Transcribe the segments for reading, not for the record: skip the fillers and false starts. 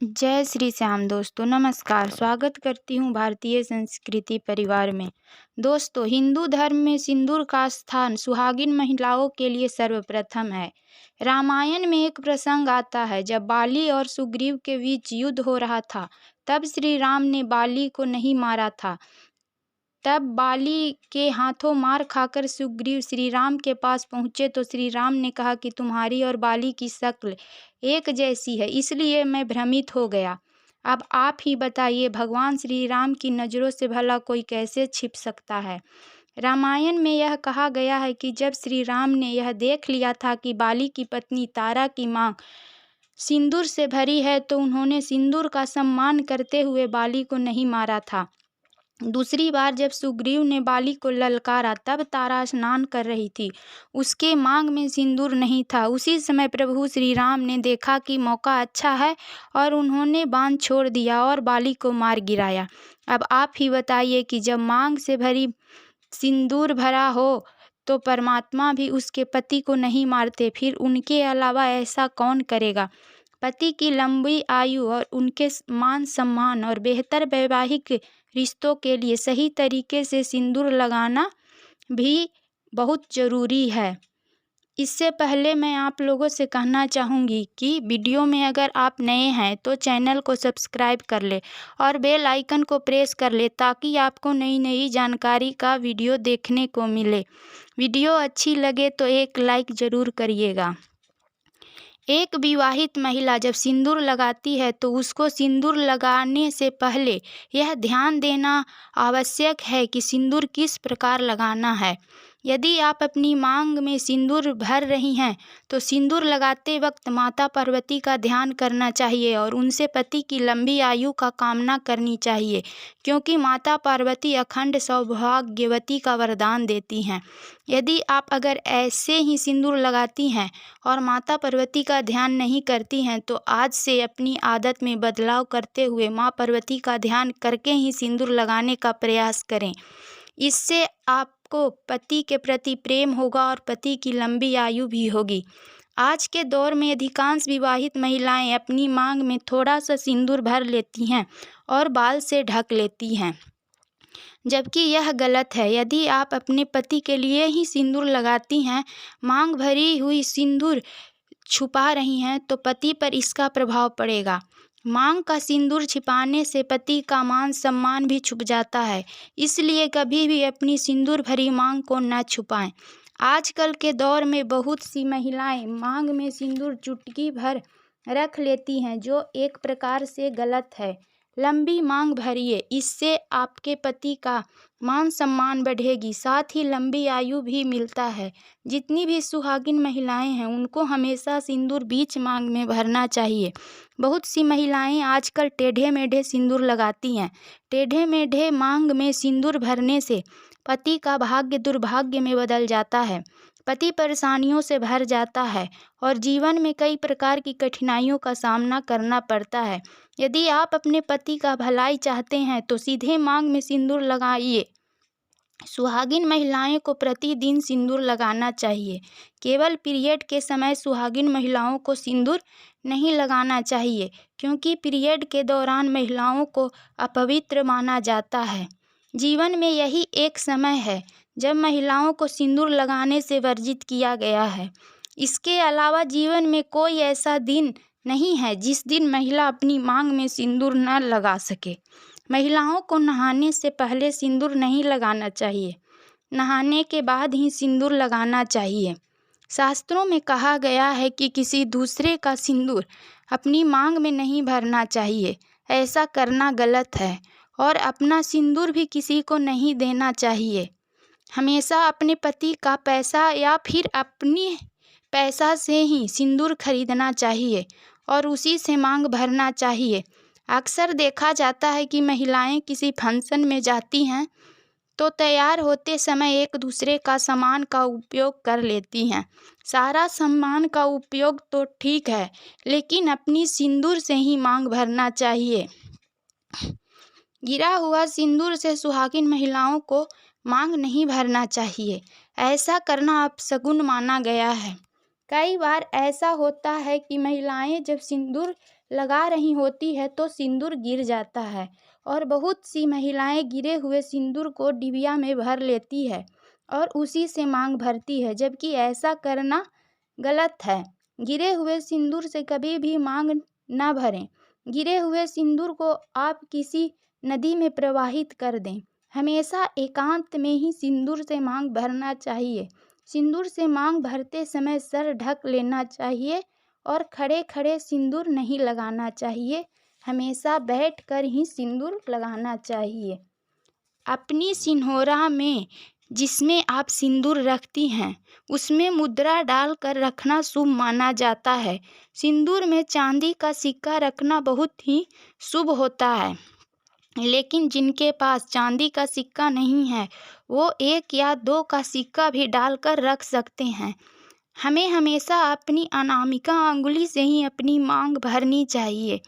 जय श्री श्याम दोस्तों, नमस्कार। स्वागत करती हूँ भारतीय संस्कृति परिवार में। दोस्तों, हिंदू धर्म में सिंदूर का स्थान सुहागिन महिलाओं के लिए सर्वप्रथम है। रामायण में एक प्रसंग आता है जब बाली और सुग्रीव के बीच युद्ध हो रहा था। तब श्री राम ने बाली को नहीं मारा था। तब बाली के हाथों मार खाकर सुग्रीव श्री राम के पास पहुँचे तो श्री राम ने कहा कि तुम्हारी और बाली की शक्ल एक जैसी है, इसलिए मैं भ्रमित हो गया। अब आप ही बताइए, भगवान श्री राम की नज़रों से भला कोई कैसे छिप सकता है। रामायण में यह कहा गया है कि जब श्री राम ने यह देख लिया था कि बाली की पत्नी तारा की मांग सिंदूर से भरी है, तो उन्होंने सिंदूर का सम्मान करते हुए बाली को नहीं मारा था। दूसरी बार जब सुग्रीव ने बाली को ललकारा, तब तारा स्नान कर रही थी, उसके मांग में सिंदूर नहीं था। उसी समय प्रभु श्री राम ने देखा कि मौका अच्छा है और उन्होंने बाण छोड़ दिया और बाली को मार गिराया। अब आप ही बताइए कि जब मांग से भरी सिंदूर भरा हो तो परमात्मा भी उसके पति को नहीं मारते, फिर उनके अलावा ऐसा कौन करेगा। पति की लंबी आयु और उनके मान सम्मान और बेहतर वैवाहिक रिश्तों के लिए सही तरीके से सिंदूर लगाना भी बहुत ज़रूरी है। इससे पहले मैं आप लोगों से कहना चाहूँगी कि वीडियो में अगर आप नए हैं तो चैनल को सब्सक्राइब कर ले और बेल आइकन को प्रेस कर ले, ताकि आपको नई नई जानकारी का वीडियो देखने को मिले। वीडियो अच्छी लगे तो एक लाइक ज़रूर करिएगा। एक विवाहित महिला जब सिंदूर लगाती है तो उसको सिंदूर लगाने से पहले यह ध्यान देना आवश्यक है कि सिंदूर किस प्रकार लगाना है। यदि आप अपनी मांग में सिंदूर भर रही हैं तो सिंदूर लगाते वक्त माता पार्वती का ध्यान करना चाहिए और उनसे पति की लंबी आयु का कामना करनी चाहिए, क्योंकि माता पार्वती अखंड सौभाग्यवती का वरदान देती हैं। यदि आप अगर ऐसे ही सिंदूर लगाती हैं और माता पार्वती का ध्यान नहीं करती हैं तो आज से अपनी आदत में बदलाव करते हुए माँ पार्वती का ध्यान करके ही सिंदूर लगाने का प्रयास करें। इससे आपको पति के प्रति प्रेम होगा और पति की लंबी आयु भी होगी। आज के दौर में अधिकांश विवाहित महिलाएं अपनी मांग में थोड़ा सा सिंदूर भर लेती हैं और बाल से ढक लेती हैं, जबकि यह गलत है। यदि आप अपने पति के लिए ही सिंदूर लगाती हैं, मांग भरी हुई सिंदूर छुपा रही हैं, तो पति पर इसका प्रभाव पड़ेगा। मांग का सिंदूर छिपाने से पति का मान सम्मान भी छुप जाता है, इसलिए कभी भी अपनी सिंदूर भरी मांग को न छुपाएं। आजकल के दौर में बहुत सी महिलाएं मांग में सिंदूर चुटकी भर रख लेती हैं, जो एक प्रकार से गलत है। लंबी मांग भरिए, इससे आपके पति का मान सम्मान बढ़ेगी, साथ ही लंबी आयु भी मिलता है। जितनी भी सुहागिन महिलाएं हैं उनको हमेशा सिंदूर बीच मांग में भरना चाहिए। बहुत सी महिलाएं आजकल टेढ़े मेढ़े सिंदूर लगाती हैं। टेढ़े मेढ़े मांग में सिंदूर भरने से पति का भाग्य दुर्भाग्य में बदल जाता है, पति परेशानियों से भर जाता है और जीवन में कई प्रकार की कठिनाइयों का सामना करना पड़ता है। यदि आप अपने पति का भलाई चाहते हैं तो सीधे मांग में सिंदूर लगाइए। सुहागिन महिलाएं को प्रतिदिन सिंदूर लगाना चाहिए। केवल पीरियड के समय सुहागिन महिलाओं को सिंदूर नहीं लगाना चाहिए, क्योंकि पीरियड के दौरान महिलाओं को अपवित्र माना जाता है। जीवन में यही एक समय है जब महिलाओं को सिंदूर लगाने से वर्जित किया गया है। इसके अलावा जीवन में कोई ऐसा दिन नहीं है जिस दिन महिला अपनी मांग में सिंदूर न लगा सके। महिलाओं को नहाने से पहले सिंदूर नहीं लगाना चाहिए, नहाने के बाद ही सिंदूर लगाना चाहिए। शास्त्रों में कहा गया है कि किसी दूसरे का सिंदूर अपनी मांग में नहीं भरना चाहिए, ऐसा करना गलत है और अपना सिंदूर भी किसी को नहीं देना चाहिए। हमेशा अपने पति का पैसा या फिर अपनी पैसा से ही सिंदूर खरीदना चाहिए और उसी से मांग भरना चाहिए। अक्सर देखा जाता है कि महिलाएं किसी फंक्शन में जाती हैं तो तैयार होते समय एक दूसरे का सामान का उपयोग कर लेती हैं। सारा सामान का उपयोग तो ठीक है, लेकिन अपनी सिंदूर से ही मांग भरना चाहिए। गिरा हुआ सिंदूर से सुहागिन महिलाओं को मांग नहीं भरना चाहिए, ऐसा करना अपशगुन माना गया है। कई बार ऐसा होता है कि महिलाएं जब सिंदूर लगा रही होती है तो सिंदूर गिर जाता है और बहुत सी महिलाएं गिरे हुए सिंदूर को डिबिया में भर लेती है और उसी से मांग भरती है, जबकि ऐसा करना गलत है। गिरे हुए सिंदूर से कभी भी मांग ना भरें। गिरे हुए सिंदूर को आप किसी नदी में प्रवाहित कर दें। हमेशा एकांत में ही सिंदूर से मांग भरना चाहिए। सिंदूर से मांग भरते समय सर ढक लेना चाहिए और खड़े खड़े सिंदूर नहीं लगाना चाहिए। हमेशा बैठ कर ही सिंदूर लगाना चाहिए। अपनी सिन्होरा में जिसमें आप सिंदूर रखती हैं उसमें मुद्रा डालकर रखना शुभ माना जाता है। सिंदूर में चांदी का सिक्का रखना बहुत ही शुभ होता है, लेकिन जिनके पास चांदी का सिक्का नहीं है वो 1 या 2 का सिक्का भी डालकर रख सकते हैं। हमें हमेशा अपनी अनामिका अंगुली से ही अपनी मांग भरनी चाहिए,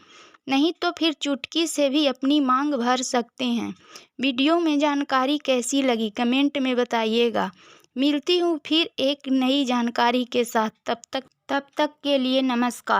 नहीं तो फिर चुटकी से भी अपनी मांग भर सकते हैं। वीडियो में जानकारी कैसी लगी कमेंट में बताइएगा। मिलती हूँ फिर एक नई जानकारी के साथ। तब तक के लिए नमस्कार।